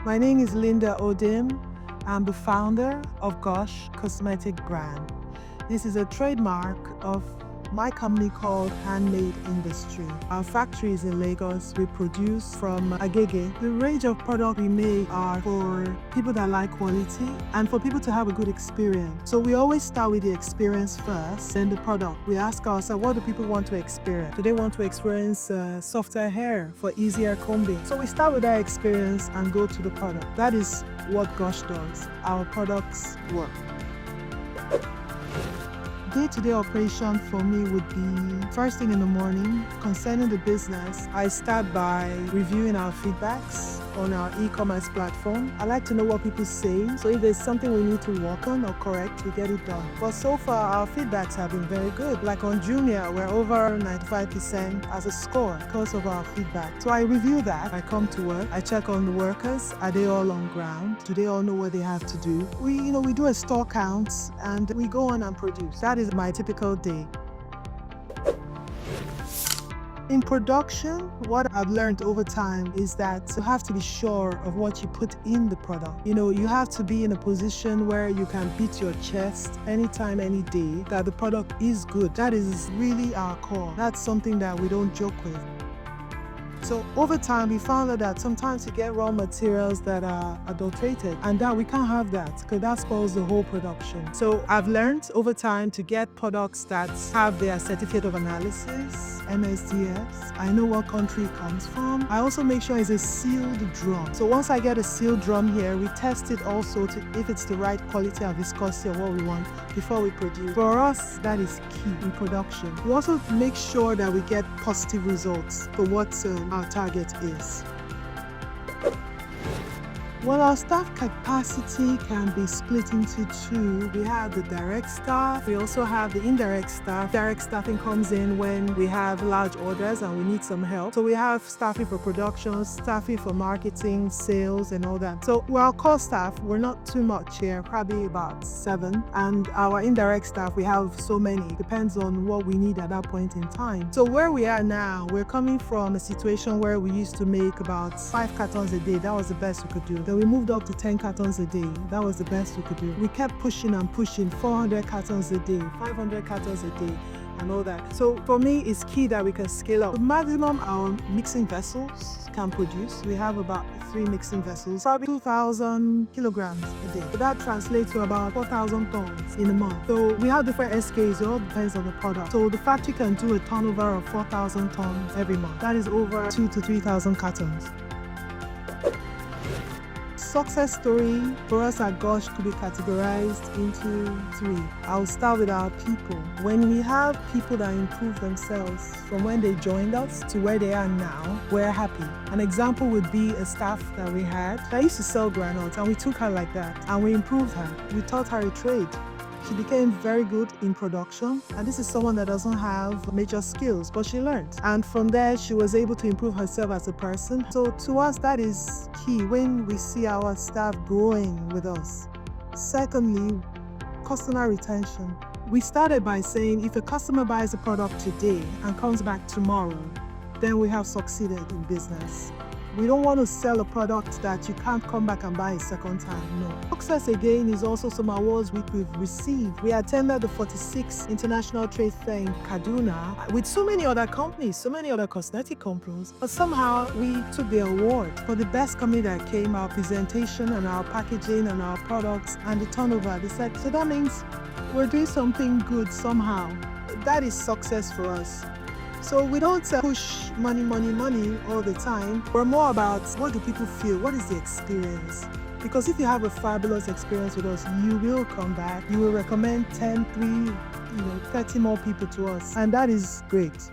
My name is Linda Odim. I'm the founder of Gush cosmetic brand. This is a trademark of my company called Handmade Industry. Our factory is in Lagos. We produce from Agege. The range of products we make are for people that like quality and for people to have a good experience. So we always start with the experience first, then the product. We ask ourselves, what do people want to experience? Do they want to experience softer hair for easier combing? So we start with that experience and go to the product. That is what Gush does. Our products work. Day-to-day operation for me would be first thing in the morning. Concerning the business, I start by reviewing our feedbacks on our e-commerce platform. I like to know what people say, so if there's something we need to work on or correct, we get it done. But so far, our feedbacks have been very good. Like on Jumia, we're over 95% as a score because of our feedback. So I review that. I come to work. I check on the workers. Are they all on ground? Do they all know what they have to do? We do a store count and we go on and produce. That is my typical day. In production, what I've learned over time is that you have to be sure of what you put in the product. You have to be in a position where you can beat your chest anytime, any day, that the product is good. That is really our core. That's something that we don't joke with. So over time, we found out that sometimes you get raw materials that are adulterated, and that we can't have that because that spoils the whole production. So I've learned over time to get products that have their certificate of analysis, MSDS. I know what country it comes from. I also make sure it's a sealed drum. So once I get a sealed drum here, we test it also if it's the right quality and viscosity of what we want before we produce. For us, that is key in production. We also make sure that we get positive results for what our target is. Well, our staff capacity can be split into two. We have the direct staff. We also have the indirect staff. Direct staffing comes in when we have large orders and we need some help. So we have staffing for production, staffing for marketing, sales, and all that. So our core staff, we're not too much here, probably about 7. And our indirect staff, we have so many. Depends on what we need at that point in time. So where we are now, we're coming from a situation where we used to make about 5 cartons a day. That was the best we could do. Then we moved up to 10 cartons a day. That was the best we could do. We kept pushing and pushing, 400 cartons a day, 500 cartons a day, and all that. So for me, it's key that we can scale up. The maximum our mixing vessels can produce, we have about 3 mixing vessels, probably 2,000 kilograms a day. So that translates to about 4,000 tons in a month. So we have different SKs, it all depends on the product. So the factory can do a turnover of 4,000 tons every month. That is over 2,000 to 3,000 cartons. Success story for us at Gush could be categorized into 3. I'll start with our people. When we have people that improve themselves from when they joined us to where they are now, we're happy. An example would be a staff that we had that used to sell granules, and we took her like that and we improved her. We taught her a trade. She became very good in production, and this is someone that doesn't have major skills, but she learned. And from there, she was able to improve herself as a person. So to us, that is key when we see our staff growing with us. Secondly, customer retention. We started by saying if a customer buys a product today and comes back tomorrow, then we have succeeded in business. We don't want to sell a product that you can't come back and buy a second time, no. Success again is also some awards we've received. We attended the 46th International Trade Fair in Kaduna with so many other companies, so many other cosmetic companies, but somehow we took the award for the best company that came, our presentation and our packaging and our products and the turnover. They said, so that means we're doing something good somehow. That is success for us. So we don't push money all the time. We're more about what do people feel, what is the experience. Because if you have a fabulous experience with us, you will come back. You will recommend 10, 3, 30 more people to us. And that is great.